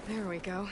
There we go.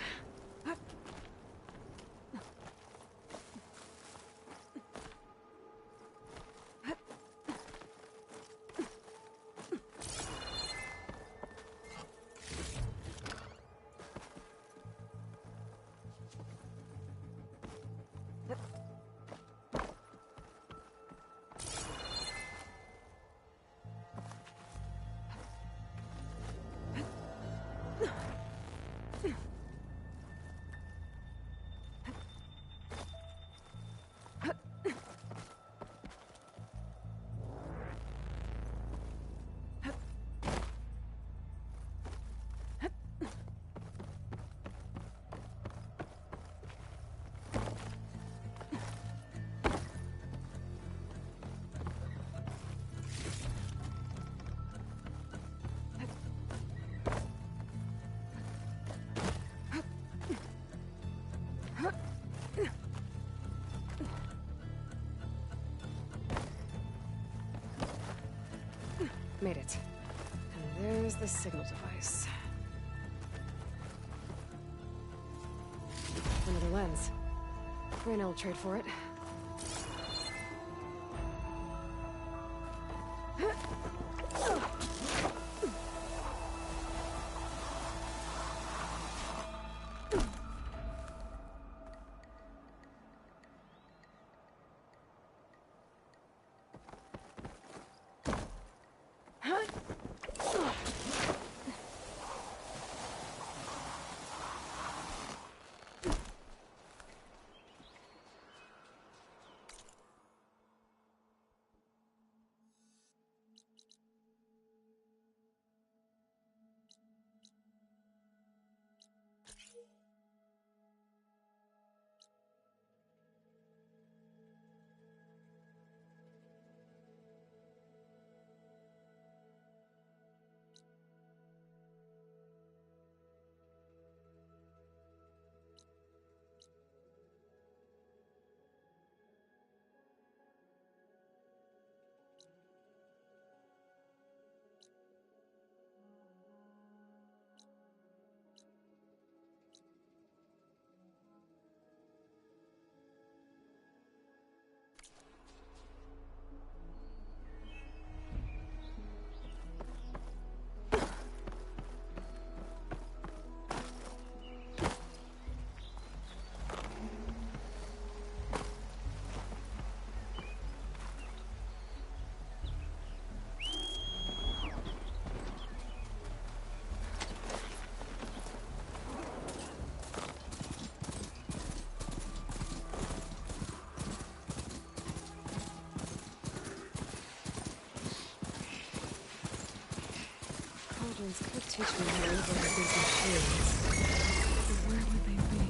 Made it. And there's the signal device. Another lens. Reyna will trade for it. Cauldrons could teach me how to operate these machines. But where would they be?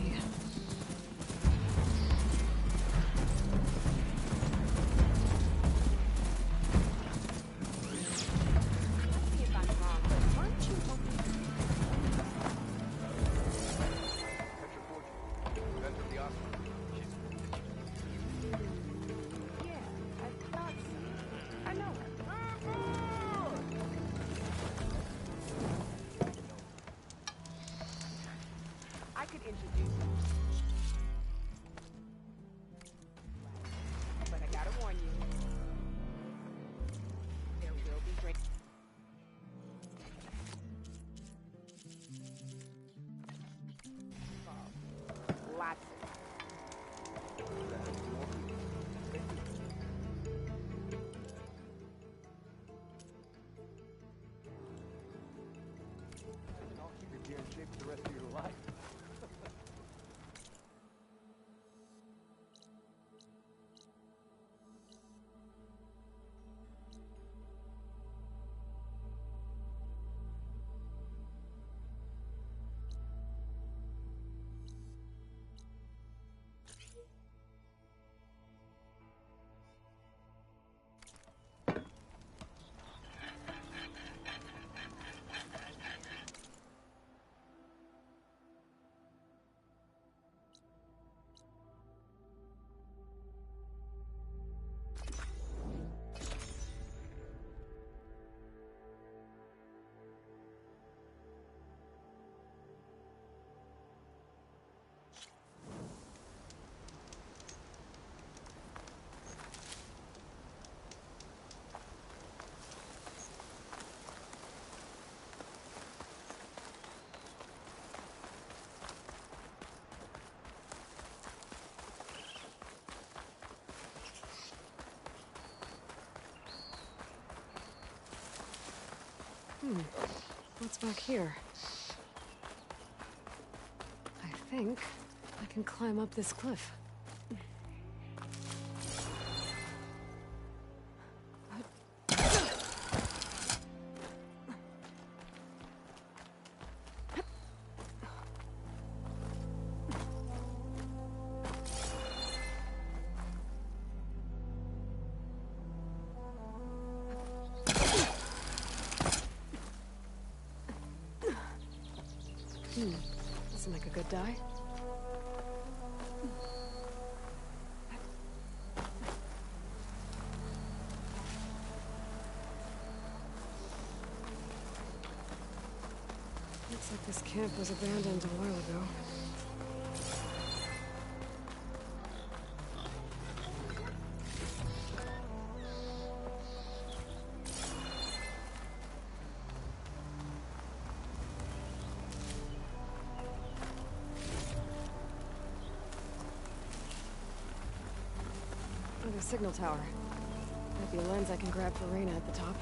What's back here? I think I can climb up this cliff. Doesn't make a good die. Looks like this camp was abandoned a while ago. Another signal tower. Might be a lens I can grab for Reyna at the top.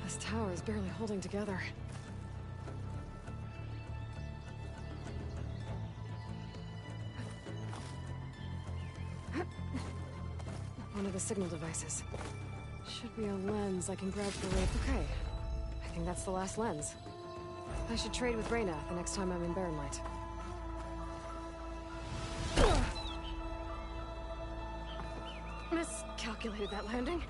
This tower is barely holding together. One of the signal devices. Should be a lens I can grab for Wraith. Okay. I think that's the last lens. I should trade with Reyna the next time I'm in Barren Light. Miscalculated that landing.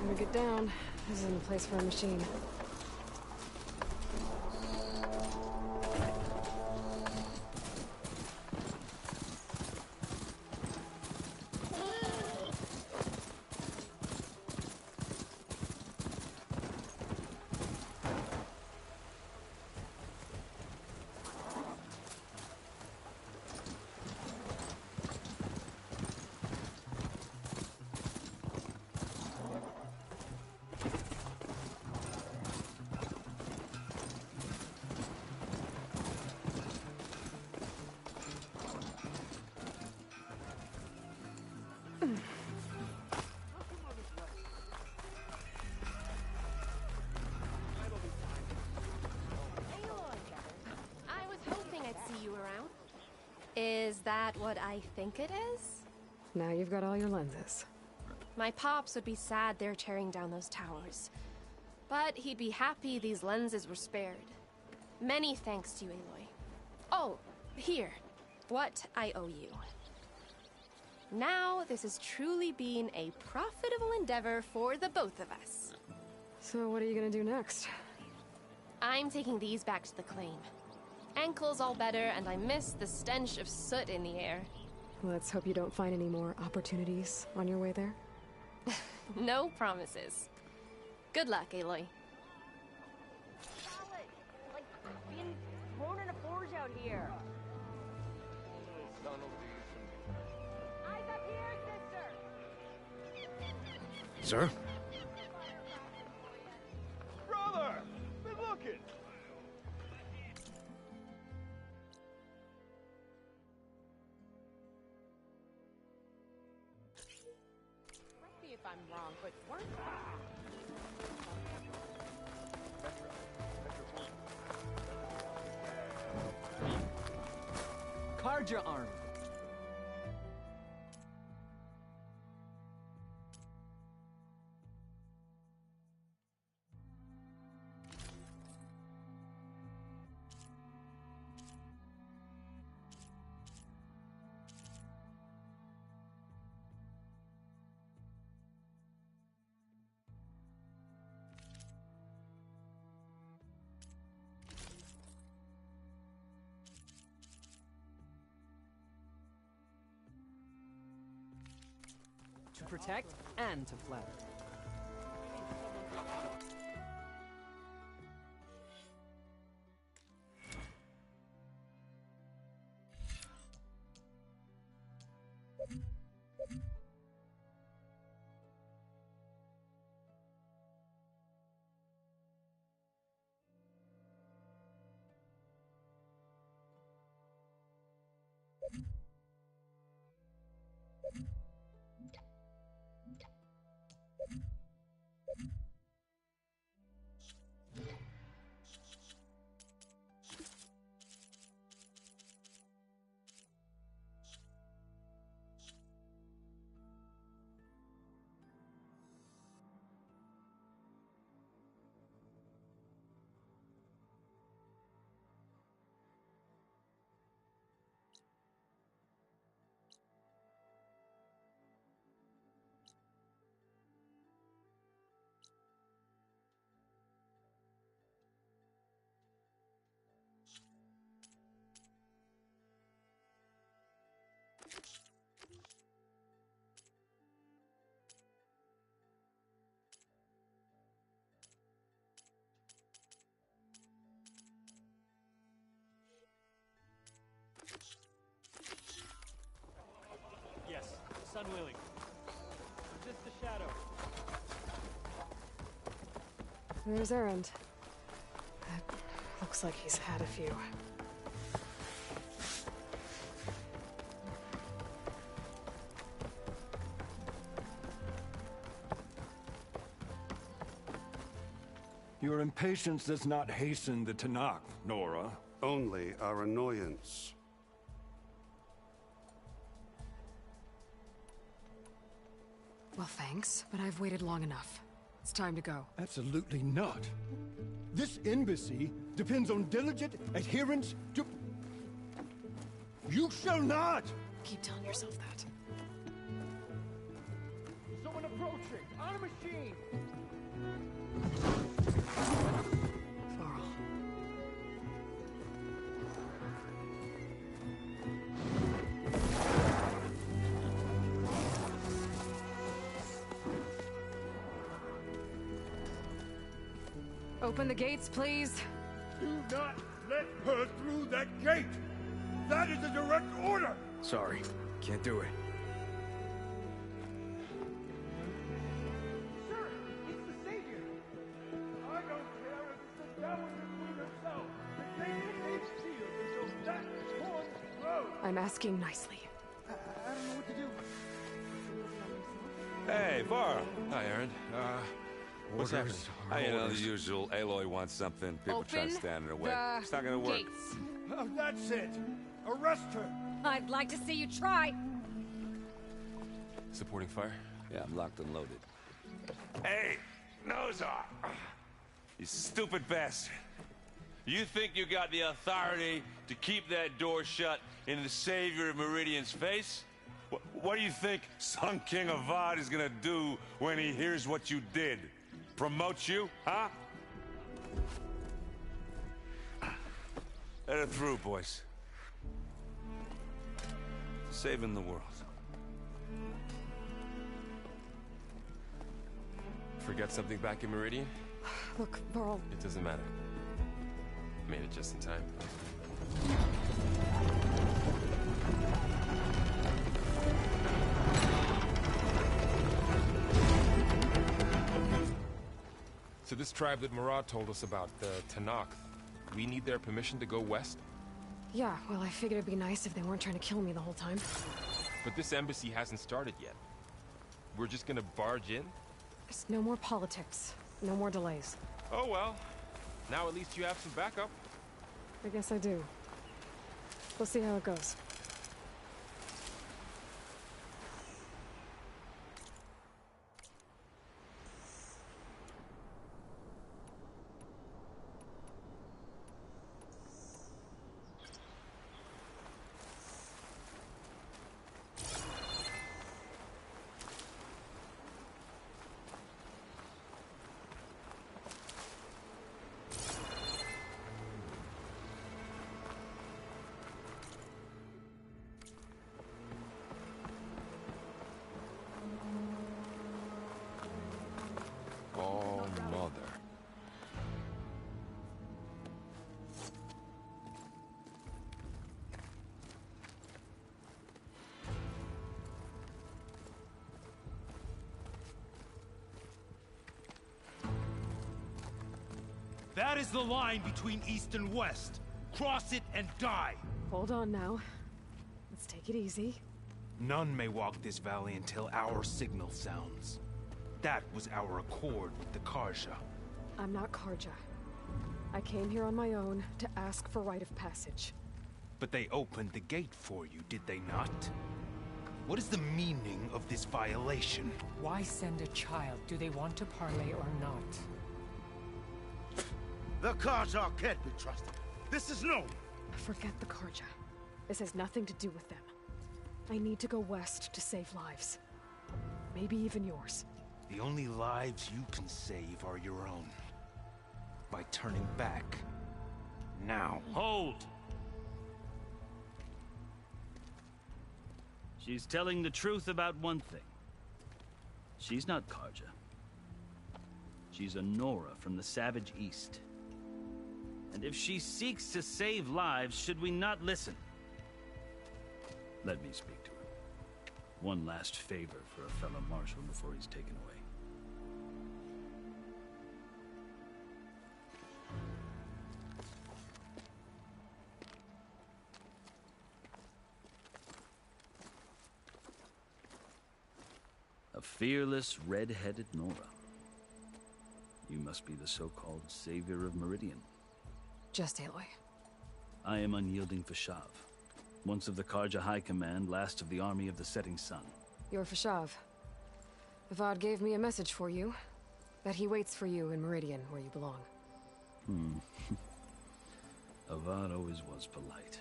When we get down, this isn't a place for a machine. Is that what I think it is? Now you've got all your lenses. My pops would be sad they're tearing down those towers. But he'd be happy these lenses were spared. Many thanks to you, Aloy. Oh, here. What I owe you. Now, this has truly been a profitable endeavor for the both of us. So what are you gonna do next? I'm taking these back to the claim. Ankle's all better, and I miss the stench of soot in the air. Let's hope you don't find any more opportunities on your way there. No promises. Good luck, Aloy. Solid. Like being thrown in a forge out here. Eyes up here, sister. Sir? Brother! Been looking! Correct me if I'm wrong, but weren't Card your arm. To protect and to flatter. Yes, sun willing. Just a shadow. There's Erend. That looks like he's had a few. Your impatience does not hasten the Tanakh, Nora. Only our annoyance. Well, thanks, but I've waited long enough. It's time to go. Absolutely not. This embassy depends on diligent adherence to... You shall not! Keep telling yourself that. Someone approaching! On a machine! Varl. Open the gates, please. Do not let her through that gate! That is a direct order! Sorry, can't do it. Sir, it's the Savior! I don't care if it's the Dowager Queen herself! The gate remains sealed until that horn blows! I'm asking nicely. I don't know what to do. Hey, Varl. Hi, Aaron. What's happening? Orders are You know, the orders. usual. Aloy wants something. People try to Open stand in her way. the It's not gonna work. gates. Oh, that's it! Arrest her! I'd like to see you try. Supporting fire? Yeah, I'm locked and loaded. Hey, Nozar! You stupid bastard. You think you got the authority to keep that door shut in the Savior of Meridian's face? What do you think Sun King Avad is gonna do when he hears what you did? Promote you, huh? Let her through, boys. Saving the world. Forget something back in Meridian? Look, Varl. It doesn't matter. Made it just in time. So this tribe that Murad told us about, the Tanakh, we need their permission to go west? Yeah, well, I figured it'd be nice if they weren't trying to kill me the whole time. But this embassy hasn't started yet. We're just gonna barge in? There's no more politics. No more delays. Oh well. Now at least you have some backup. I guess I do. We'll see how it goes. Oh, mother. That is the line between East and West. Cross it and die. Hold on now. Let's take it easy. None may walk this valley until our signal sounds. That was our accord with the Karja. I'm not Karja. I came here on my own to ask for rite of passage. But they opened the gate for you, did they not? What is the meaning of this violation? Why send a child? Do they want to parley or not? The Karja can't be trusted. This is known. Forget the Karja. This has nothing to do with them. I need to go west to save lives. Maybe even yours. The only lives you can save are your own. By turning back. Now. Hold! She's telling the truth about one thing. She's not Karja. She's a Nora from the Savage East. And if she seeks to save lives, should we not listen? Let me speak to her. One last favor for a fellow marshal before he's taken away. A fearless, red-headed Nora. You must be the so-called savior of Meridian. Just Aloy. I am unyielding Fashav. Once of the Karja High Command, last of the army of the setting sun. You're Fashav. Avad gave me a message for you. That he waits for you in Meridian, where you belong. Avad always was polite.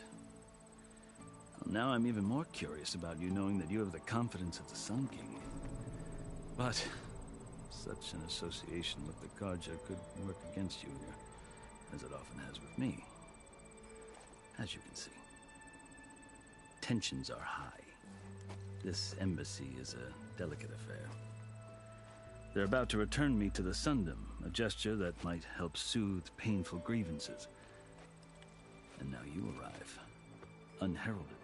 Well, now I'm even more curious about you knowing that you have the confidence of the Sun King. But such an association with the Karja could work against you here, as it often has with me. As you can see, tensions are high. This embassy is a delicate affair. They're about to return me to the Sundom, a gesture that might help soothe painful grievances. And now you arrive, unheralded.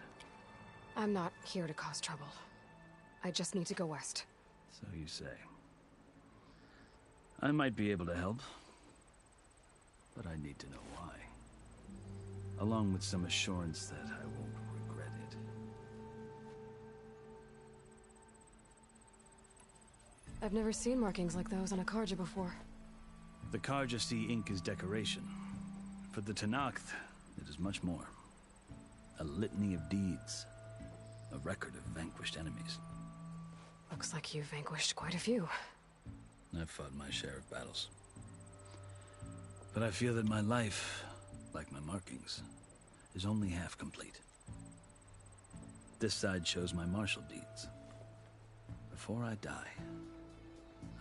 I'm not here to cause trouble. I just need to go west. So you say. I might be able to help, but I need to know why. Along with some assurance that I won't regret it. I've never seen markings like those on a Karja before. The Karja see ink as decoration. For the Tanakh, it is much more. A litany of deeds. A record of vanquished enemies. Looks like you've vanquished quite a few. I've fought my share of battles. But I feel that my life, like my markings, is only half complete. This side shows my martial deeds. Before I die,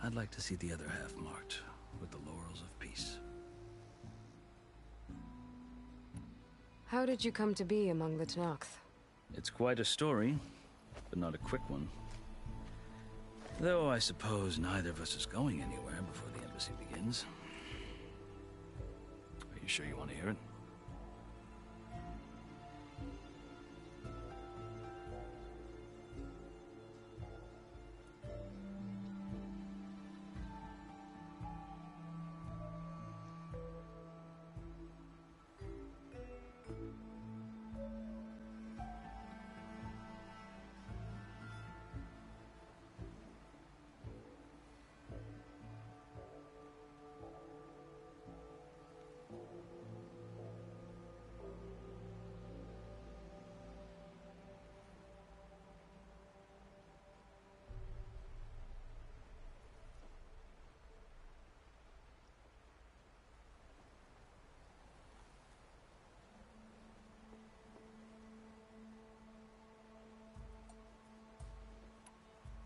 I'd like to see the other half marked with the laurels of peace. How did you come to be among the Tenakth? It's quite a story, but not a quick one. Though I suppose neither of us is going anywhere before the embassy begins. Are you sure you want to hear it?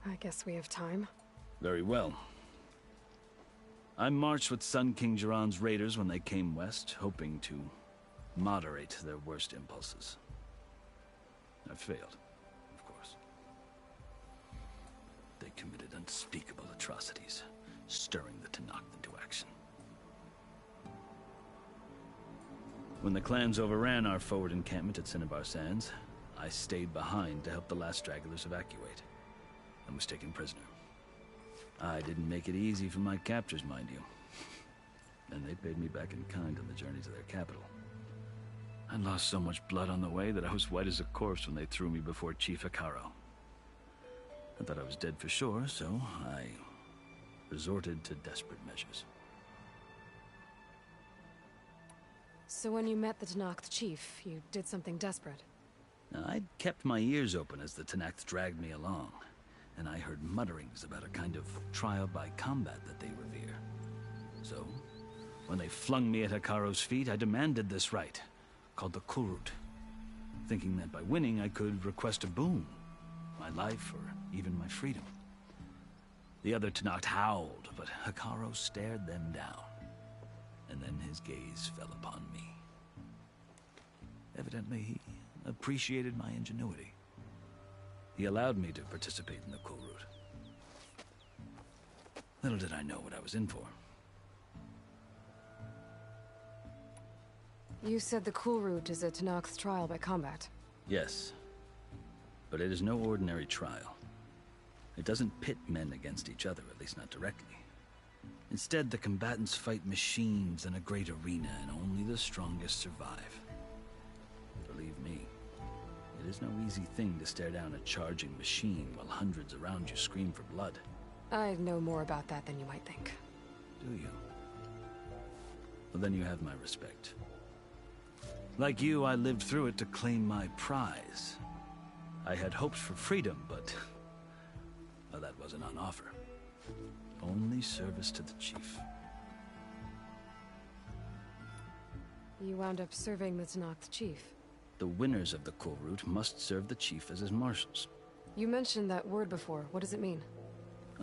I guess we have time. Very well. I marched with Sun King Jiran's raiders when they came west, hoping to moderate their worst impulses. I failed, of course. They committed unspeakable atrocities, stirring the Tenakth into action. When the clans overran our forward encampment at Cinnabar Sands, I stayed behind to help the last stragglers evacuate, and was taken prisoner. I didn't make it easy for my captors, mind you. And they paid me back in kind on the journey to their capital. I lost so much blood on the way that I was white as a corpse when they threw me before Chief Hikaro. I thought I was dead for sure, so I resorted to desperate measures. So when you met the Tenakth chief, you did something desperate? Now, I'd kept my ears open as the Tenakth dragged me along, and I heard mutterings about a kind of trial by combat that they revere. So, when they flung me at Hikaro's feet, I demanded this right, called the Kulrut, thinking that by winning I could request a boon, my life or even my freedom. The other Tenakth howled, but Hikaro stared them down, and then his gaze fell upon me. Evidently, he appreciated my ingenuity. He allowed me to participate in the Kulrut. Little did I know what I was in for. You said the Kulrut is a Tenakth trial by combat. Yes, but it is no ordinary trial. It doesn't pit men against each other, at least not directly. Instead, the combatants fight machines in a great arena, and only the strongest survive. Believe me, it is no easy thing to stare down a charging machine while hundreds around you scream for blood. I know more about that than you might think. Do you? Well, then you have my respect. Like you, I lived through it to claim my prize. I had hopes for freedom, but well, that wasn't on offer. Only service to the chief. You wound up serving the Tenakth chief. The winners of the Kulrut must serve the chief as his marshals. You mentioned that word before. What does it mean?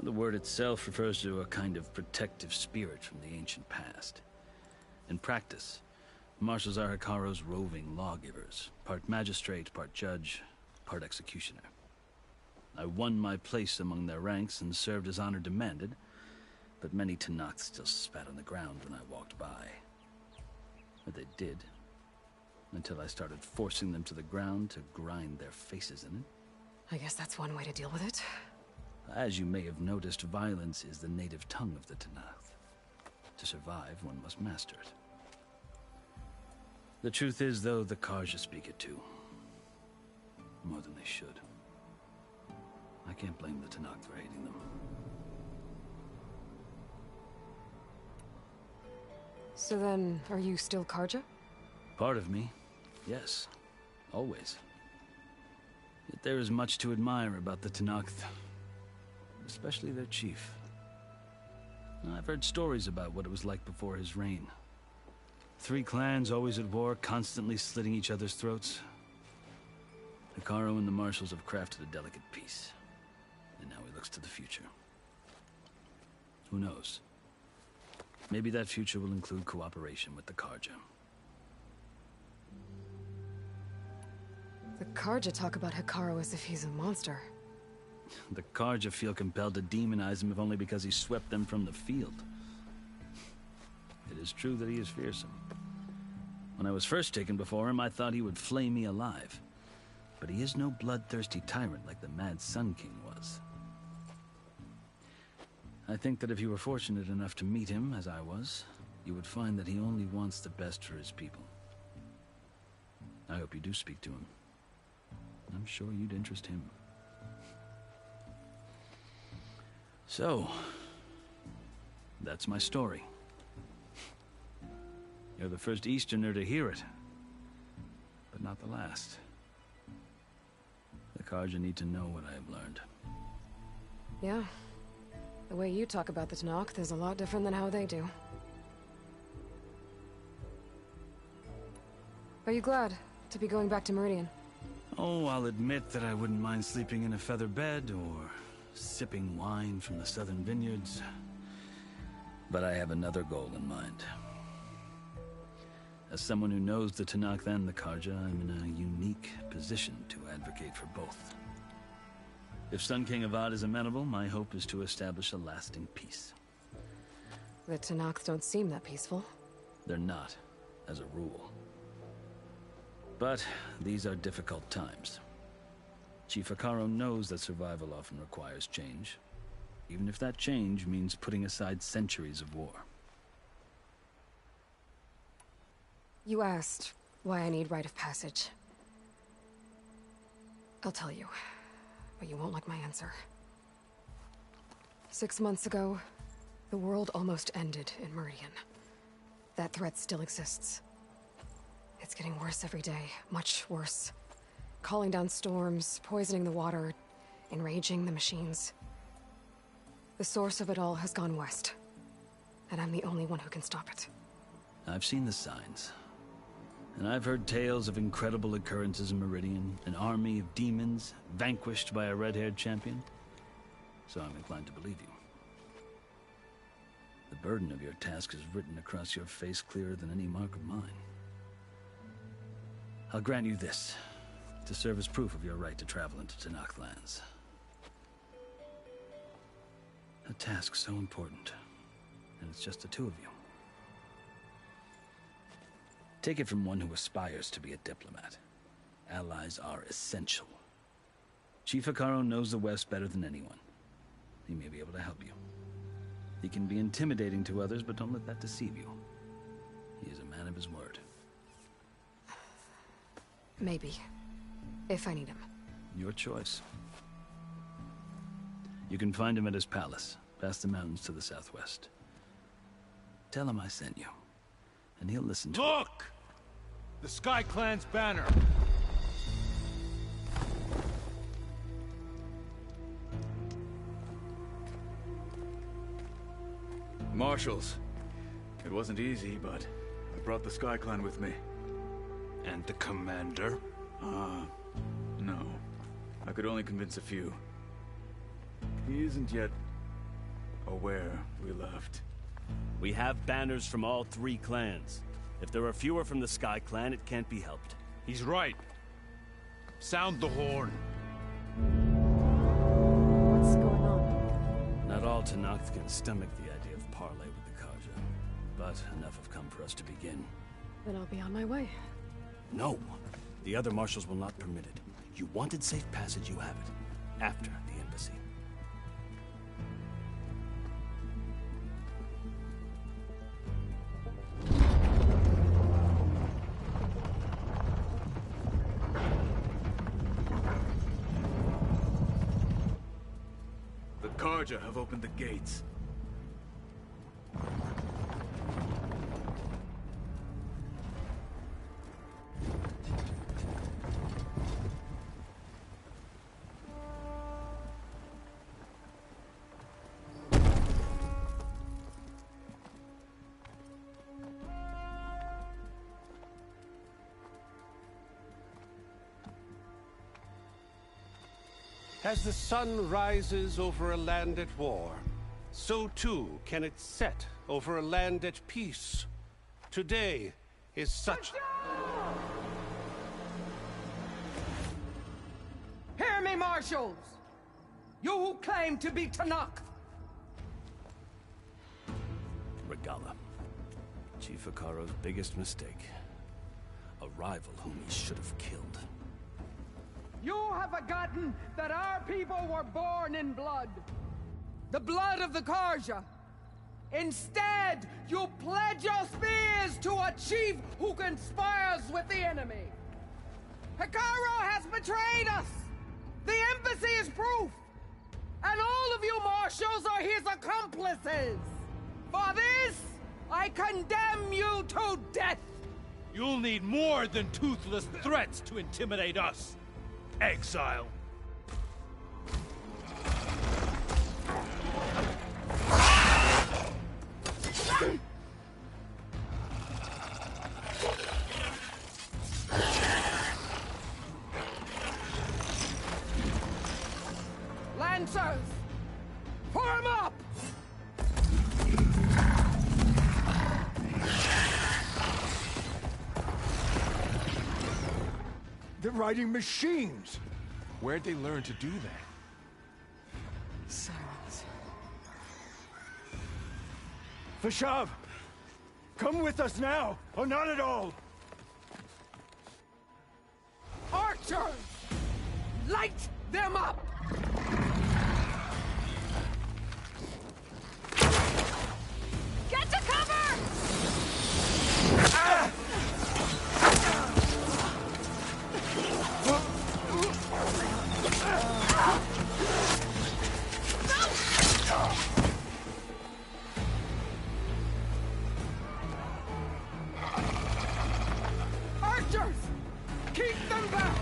The word itself refers to a kind of protective spirit from the ancient past. In practice, marshals are Hikaro's roving lawgivers, part magistrate, part judge, part executioner. I won my place among their ranks and served as honor demanded, but many Tenakth still spat on the ground when I walked by. Or they did, until I started forcing them to the ground to grind their faces in it. I guess that's one way to deal with it. As you may have noticed, violence is the native tongue of the Tenakth. To survive, one must master it. The truth is, though, the Karja speak it too. More than they should. I can't blame the Tenakth for hating them. So then, are you still Karja? Part of me, yes. Always. Yet there is much to admire about the Tanakh, especially their chief. I've heard stories about what it was like before his reign. 3 clans always at war, constantly slitting each other's throats. Hekarro and the marshals have crafted a delicate peace. And now he looks to the future. Who knows? Maybe that future will include cooperation with the Karja. The Karja talk about Hekarro as if he's a monster. The Karja feel compelled to demonize him if only because he swept them from the field. It is true that he is fearsome. When I was first taken before him, I thought he would flay me alive. But he is no bloodthirsty tyrant like the Mad Sun King was. I think that if you were fortunate enough to meet him, as I was, you would find that he only wants the best for his people. I hope you do speak to him. I'm sure you'd interest him. So, that's my story. You're the first Easterner to hear it, but not the last. The Karja need to know what I have learned. Yeah. The way you talk about the Tanakh is a lot different than how they do. Are you glad to be going back to Meridian? Oh, I'll admit that I wouldn't mind sleeping in a feather bed or sipping wine from the southern vineyards. But I have another goal in mind. As someone who knows the Tanakh and the Karja, I'm in a unique position to advocate for both. If Sun King Avad is amenable, my hope is to establish a lasting peace. The Tanakh don't seem that peaceful. They're not, as a rule. But these are difficult times. Chief Hekarro knows that survival often requires change, even if that change means putting aside centuries of war. You asked why I need rite of passage. I'll tell you, but you won't like my answer. 6 months ago, the world almost ended in Meridian. That threat still exists. It's getting worse every day, much worse. Calling down storms, poisoning the water, enraging the machines. The source of it all has gone west, and I'm the only one who can stop it. I've seen the signs. And I've heard tales of incredible occurrences in Meridian, an army of demons vanquished by a red-haired champion. So I'm inclined to believe you. The burden of your task is written across your face clearer than any mark of mine. I'll grant you this, to serve as proof of your right to travel into Tanakh lands. A task so important, and it's just the 2 of you. Take it from one who aspires to be a diplomat. Allies are essential. Chief Hekarro knows the West better than anyone. He may be able to help you. He can be intimidating to others, but don't let that deceive you. He is a man of his word. Maybe. If I need him. Your choice. You can find him at his palace, past the mountains to the southwest. Tell him I sent you, and he'll listen to Look! The Sky Clan's banner! Marshals. It wasn't easy, but I brought the Sky Clan with me. And the commander? No. I could only convince a few. He isn't yet aware we left. We have banners from all 3 clans. If there are fewer from the Sky Clan, it can't be helped. He's right. Sound the horn. What's going on? Not all Tanakh can stomach the idea of parley with the Karja, but enough have come for us to begin. Then I'll be on my way. No. The other marshals will not permit it. You wanted safe passage, you have it. After the embassy. The Karja have opened the gates. As the sun rises over a land at war, so too can it set over a land at peace. Today is such... Hear me, marshals! You who claim to be Tanakh! Regala. Chief Hikaro's biggest mistake. A rival whom he should have killed. You have forgotten that our people were born in blood. The blood of the Karja. Instead, you pledge your spears to a chief who conspires with the enemy. Hikaro has betrayed us! The embassy is proof! And all of you marshals are his accomplices! For this, I condemn you to death! You'll need more than toothless threats to intimidate us, exile. Lancers! Form up! They're riding machines! Where'd they learn to do that? Silence. Vashav! Come with us now, or not at all! Archers! Light them up! Get to cover! Ah! Archers! Keep them back!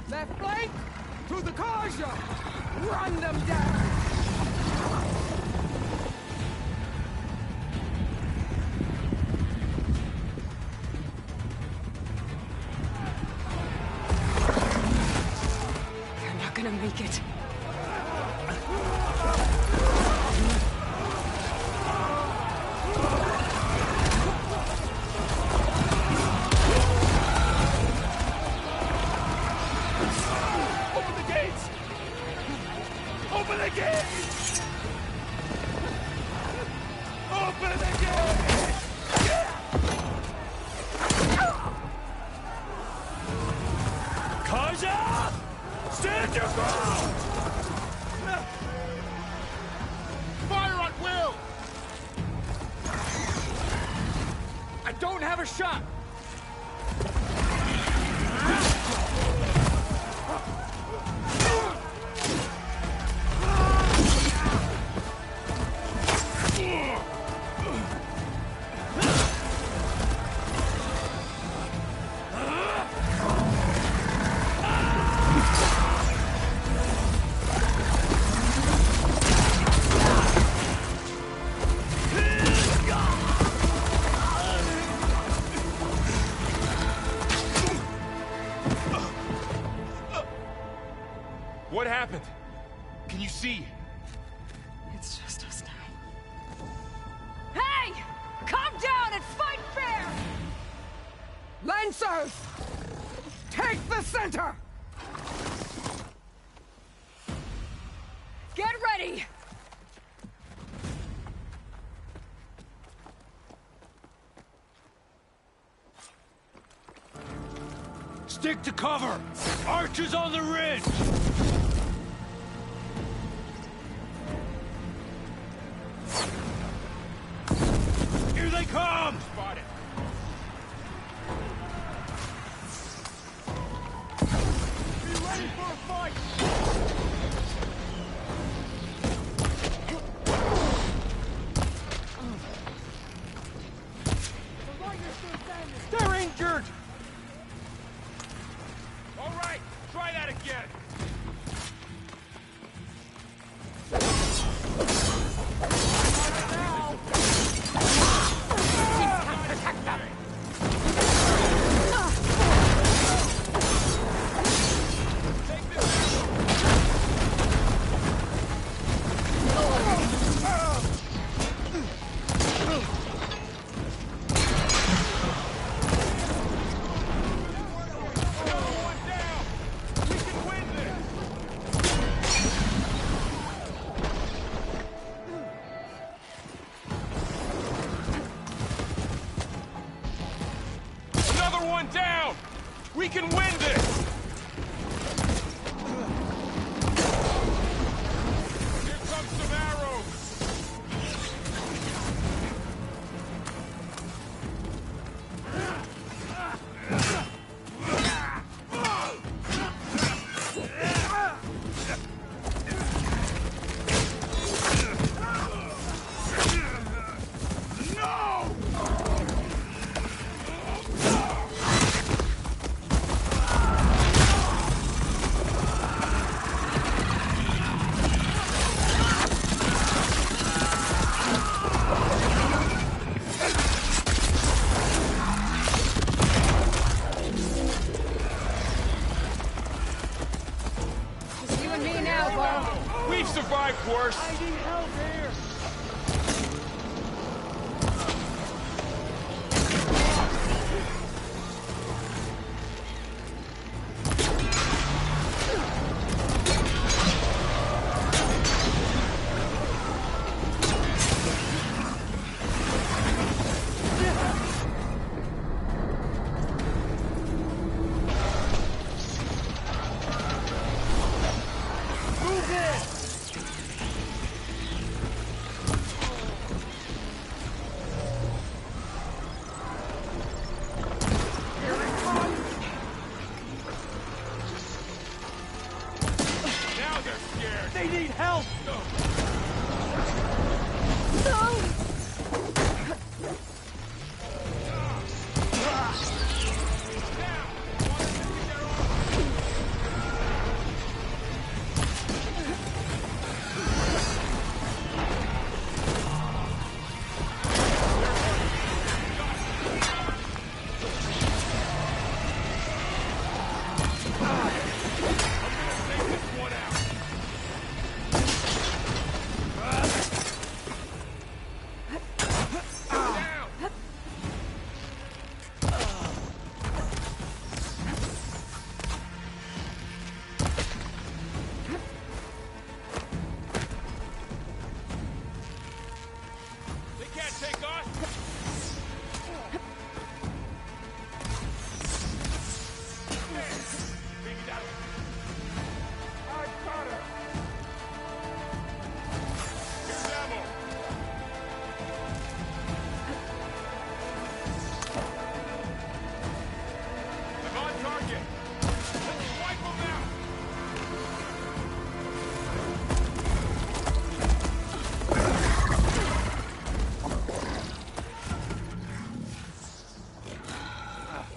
Left flank! To the Karja! Run them down! They're not gonna make it. Open the gates! Open the gates! Open the gates! Karja! Stand your ground! Fire at will! I don't have a shot! What happened? Can you see? It's just us now. Hey! Calm down and fight fair! Lancers! Take the center! Get ready! Stick to cover! Archers on the ridge! Here they come! Spotted. Be ready for a fight! The Lightning's still standing! They're injured! All right, try that Another one down! We can win this! Here comes some arrows! We've survived worse. I need help here. They need help!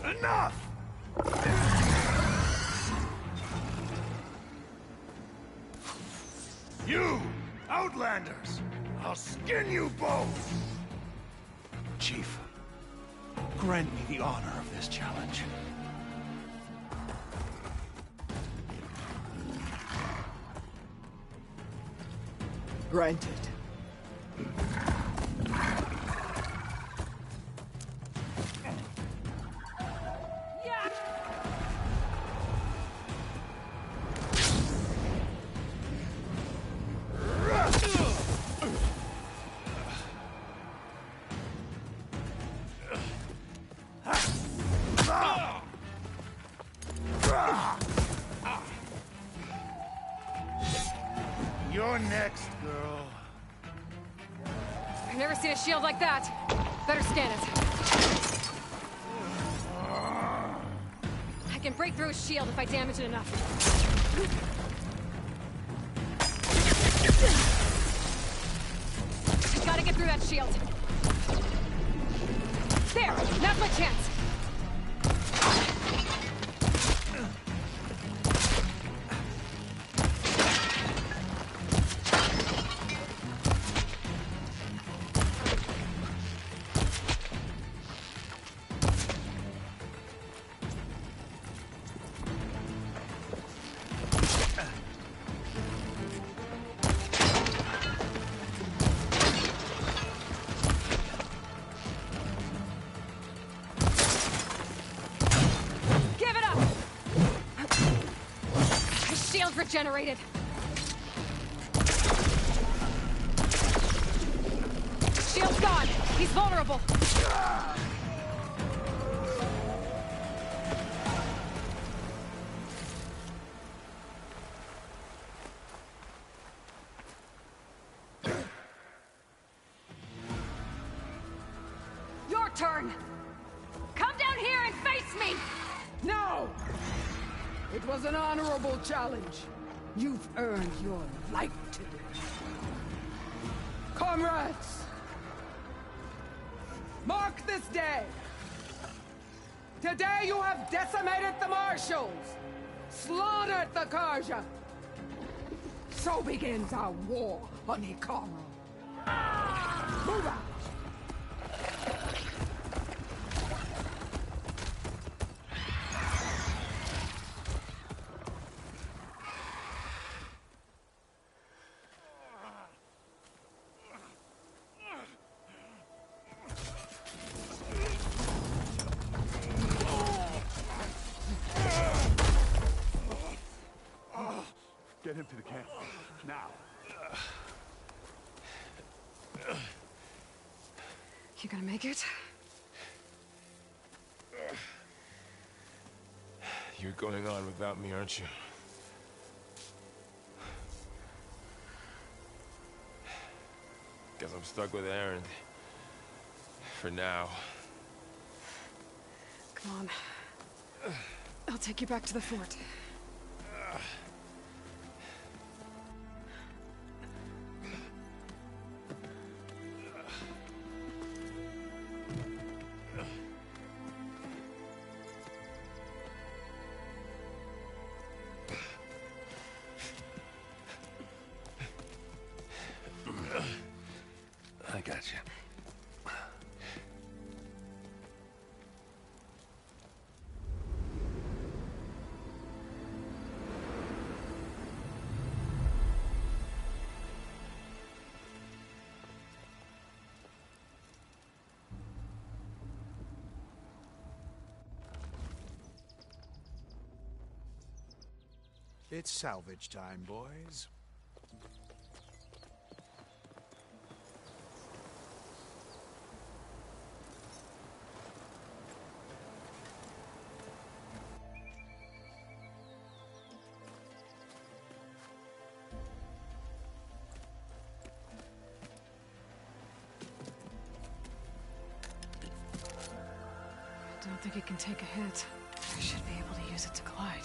Enough! You, Outlanders! I'll skin you both! Chief, grant me the honor of this challenge. Granted. You're next, girl. I've never seen a shield like that. Better scan it. I can break through his shield if I damage it enough. I gotta get through that shield. There! Now's my chance! Regenerated. Shield's gone. He's vulnerable. turn! Come down here and face me! No! It was an honorable challenge. You've earned your life today. Comrades! Mark this day! Today you have decimated the Marshals! Slaughtered the Karja! So begins our war on Hikaru. Move out! Get him to the camp. Now. You gonna make it? You're going on without me, aren't you? Guess I'm stuck with Aaron. For now. Come on. I'll take you back to the fort. I got you. It's salvage time, boys. I don't think it can take a hit. I should be able to use it to glide.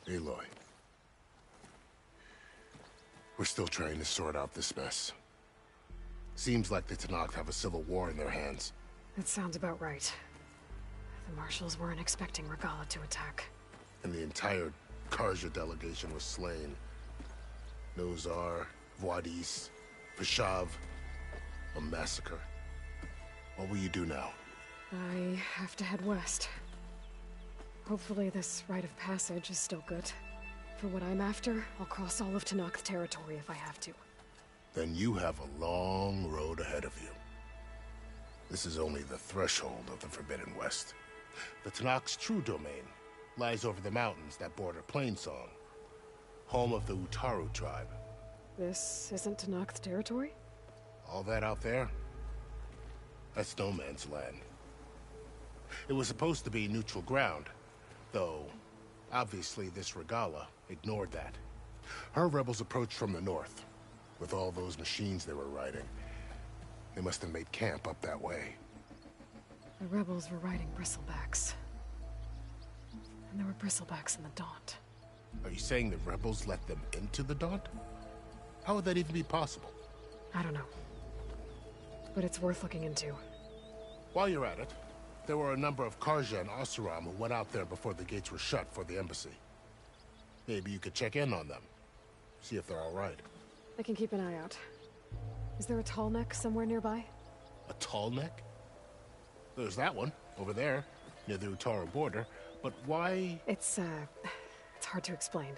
Aloy. We're still trying to sort out this mess. Seems like the Tenakth have a civil war in their hands. That sounds about right. The Marshals weren't expecting Regalla to attack. And the entire Karja delegation was slain. Nozar, Voidis, Vashav. A massacre. What will you do now? I have to head west. Hopefully this rite of passage is still good. For what I'm after, I'll cross all of Tenakth territory if I have to. Then you have a long road ahead of you. This is only the threshold of the Forbidden West. The Tenakth's true domain lies over the mountains that border Plainsong, home of the Utaru tribe. This isn't Tenakth territory? All that out there? That's no man's land. It was supposed to be neutral ground, though obviously this Regalla ignored that. Her rebels approached from the north, with all those machines they were riding. They must have made camp up that way. The rebels were riding bristlebacks. And there were bristlebacks in the Daunt. Are you saying the rebels let them into the Daunt? How would that even be possible? I don't know. But it's worth looking into. While you're at it, there were a number of Karja and Oseram who went out there before the gates were shut for the embassy. Maybe you could check in on them. See if they're all right. I can keep an eye out. Is there a tall neck somewhere nearby? A tall neck? There's that one, over there, near the Utaru border. But why? It's hard to explain.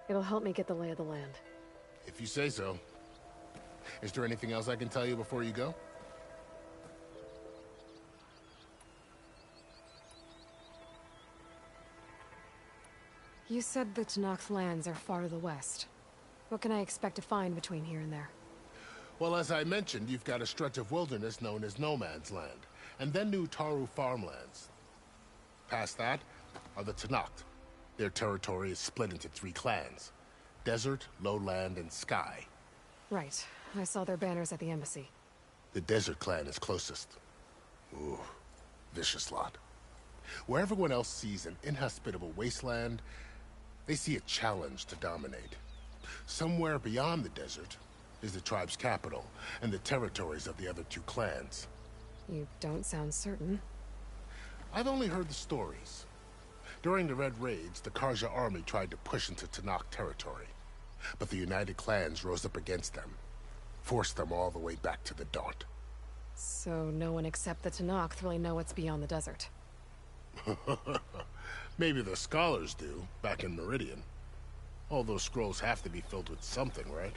It'll help me get the lay of the land. If you say so. Is there anything else I can tell you before you go? You said the Tenakth lands are far to the west. What can I expect to find between here and there? Well, as I mentioned, you've got a stretch of wilderness known as No Man's Land, and then Utaru farmlands. Past that are the Tenakth. Their territory is split into 3 clans: Desert, Lowland, and Sky. Right. I saw their banners at the embassy. The Desert clan is closest. Ooh, vicious lot. Where everyone else sees an inhospitable wasteland, they see a challenge to dominate. Somewhere beyond the desert is the tribe's capital and the territories of the other 2 clans. You don't sound certain. I've only heard the stories. During the Red Raids, the Karja army tried to push into Tanakh territory, but the United Clans rose up against them, forced them all the way back to the Daunt. So no one except the Tanakh really know what's beyond the desert. Maybe the scholars do, back in Meridian. All those scrolls have to be filled with something, right?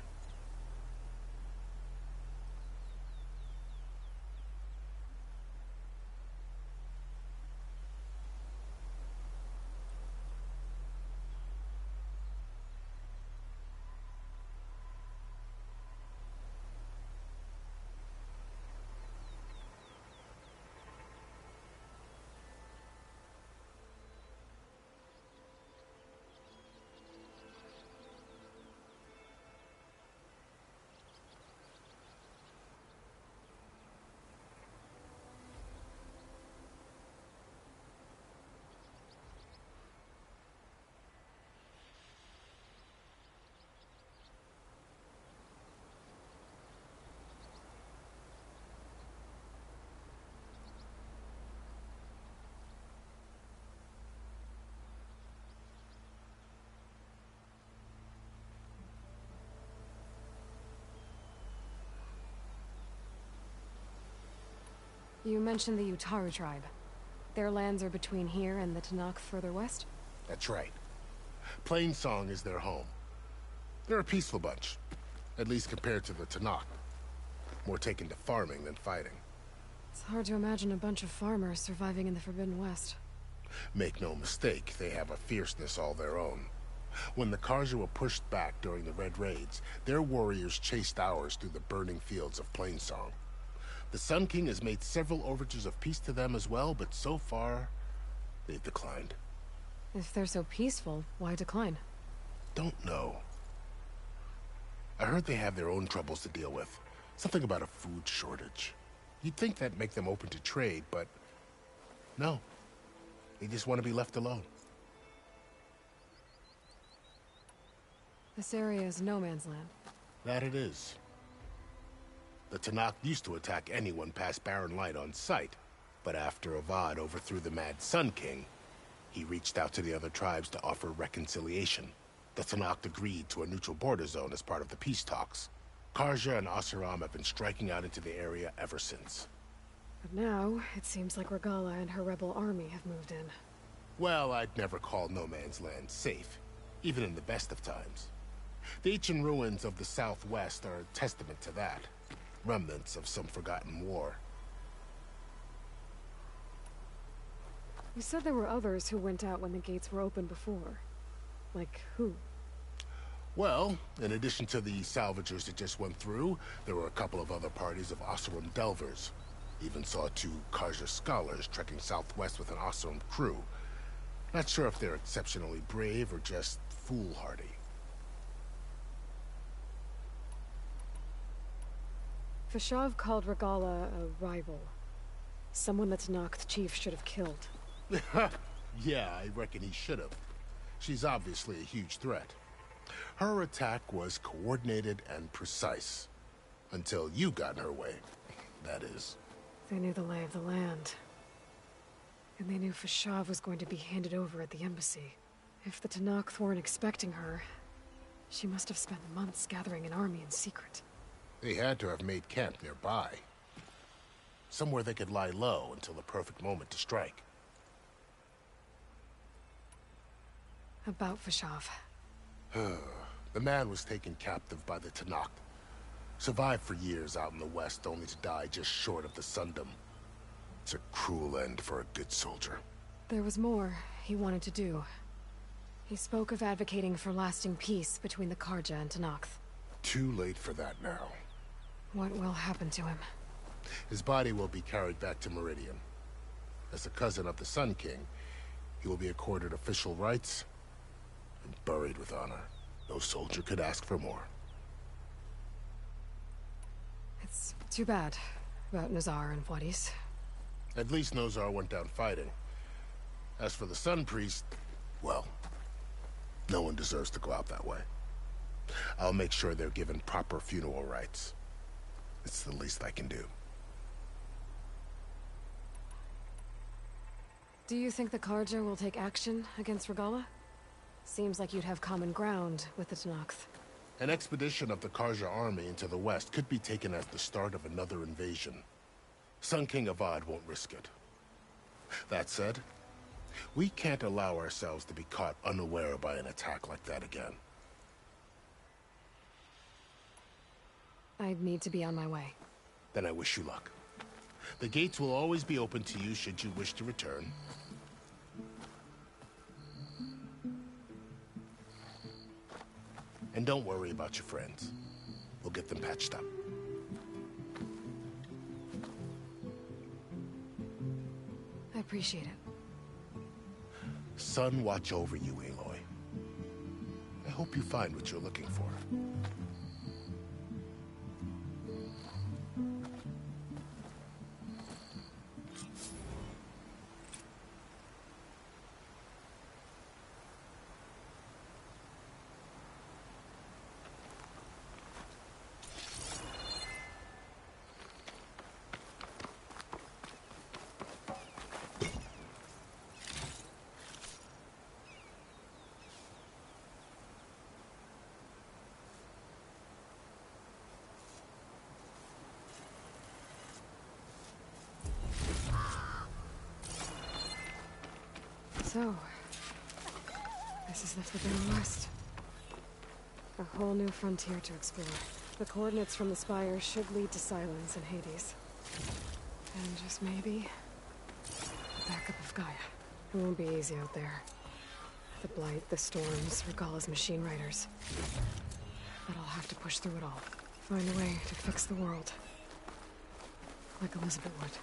You mentioned the Utaru tribe. Their lands are between here and the Tanakh further west? That's right. Plainsong is their home. They're a peaceful bunch, at least compared to the Tanakh. More taken to farming than fighting. It's hard to imagine a bunch of farmers surviving in the Forbidden West. Make no mistake, they have a fierceness all their own. When the Karja were pushed back during the Red Raids, their warriors chased ours through the burning fields of Plainsong. The Sun King has made several overtures of peace to them as well, but so far, they've declined. If they're so peaceful, why decline? Don't know. I heard they have their own troubles to deal with. Something about a food shortage. You'd think that'd make them open to trade, but no. They just want to be left alone. This area is no man's land. That it is. The Tanakh used to attack anyone past Barren Light on sight, but after Avad overthrew the Mad Sun King, he reached out to the other tribes to offer reconciliation. The Tanakh agreed to a neutral border zone as part of the peace talks. Karja and Asuram have been striking out into the area ever since. But now, it seems like Regala and her rebel army have moved in. Well, I'd never call no man's land safe, even in the best of times. The ancient ruins of the Southwest are a testament to that. Remnants of some forgotten war. You said there were others who went out when the gates were open before. Like who? Well, in addition to the salvagers that just went through, there were a couple of other parties of Oseram Delvers. Even saw 2 Karja scholars trekking southwest with an Oseram crew. Not sure if they're exceptionally brave or just foolhardy. Fashav called Regala a rival. Someone the Tanakh chief should have killed. Yeah, I reckon he should have. She's obviously a huge threat. Her attack was coordinated and precise. Until you got in her way, that is. They knew the lay of the land. And they knew Fashav was going to be handed over at the embassy. If the Tanakh weren't expecting her, she must have spent months gathering an army in secret. They had to have made camp nearby. Somewhere they could lie low until the perfect moment to strike. About Fashav. The man was taken captive by the Tanakh. Survived for years out in the west, only to die just short of the Sundom. It's a cruel end for a good soldier. There was more he wanted to do. He spoke of advocating for lasting peace between the Karja and Tanakh. Too late for that now. What will happen to him? His body will be carried back to Meridian. As a cousin of the Sun King, he will be accorded official rights and buried with honor. No soldier could ask for more. It's too bad about Nazar and Wadis. At least Nozar went down fighting. As for the Sun Priest, well, no one deserves to go out that way. I'll make sure they're given proper funeral rites. It's the least I can do. Do you think the Karja will take action against Regala? Seems like you'd have common ground with the Tenakth. An expedition of the Karja army into the west could be taken as the start of another invasion. Sun King Avad won't risk it. That said, we can't allow ourselves to be caught unaware by an attack like that again. I'd need to be on my way. Then I wish you luck. The gates will always be open to you should you wish to return. And don't worry about your friends. We'll get them patched up. I appreciate it. Sun watch over you, Aloy. I hope you find what you're looking for. So, this is the Forbidden West. A whole new frontier to explore. The coordinates from the spire should lead to Silence and Hades. And just maybe, the backup of Gaia. It won't be easy out there. The Blight, the Storms, Regala's machine riders. But I'll have to push through it all. Find a way to fix the world. Like Elizabeth would.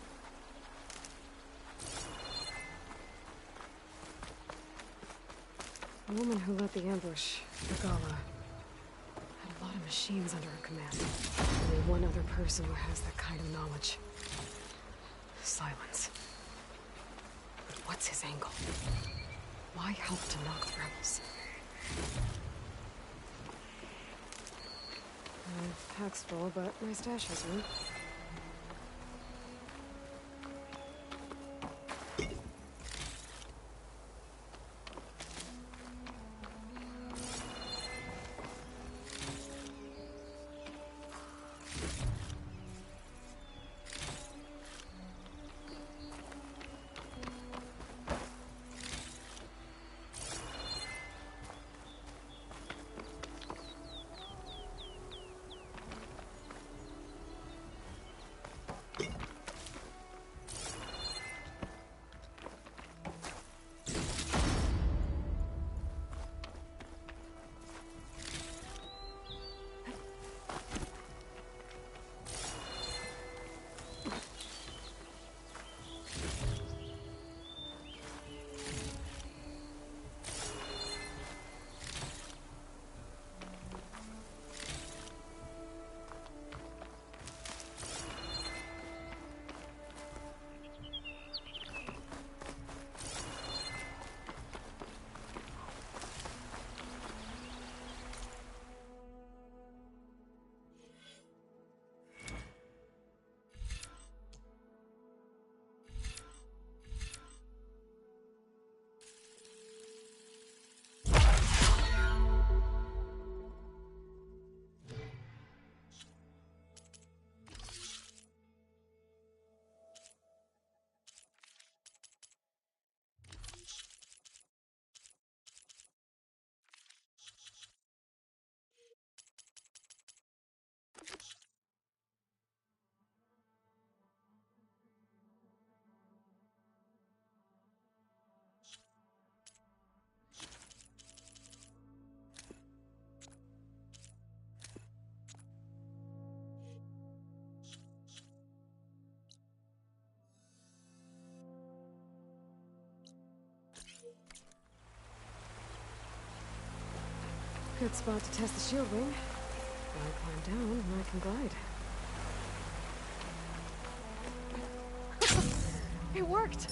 The woman who led the ambush, Regala, had a lot of machines under her command. Only one other person who has that kind of knowledge. Silence. But what's his angle? Why help to knock the rebels? My pack's full, but my stash has room. Good spot to test the shield wing. When I climb down, I can glide. It worked!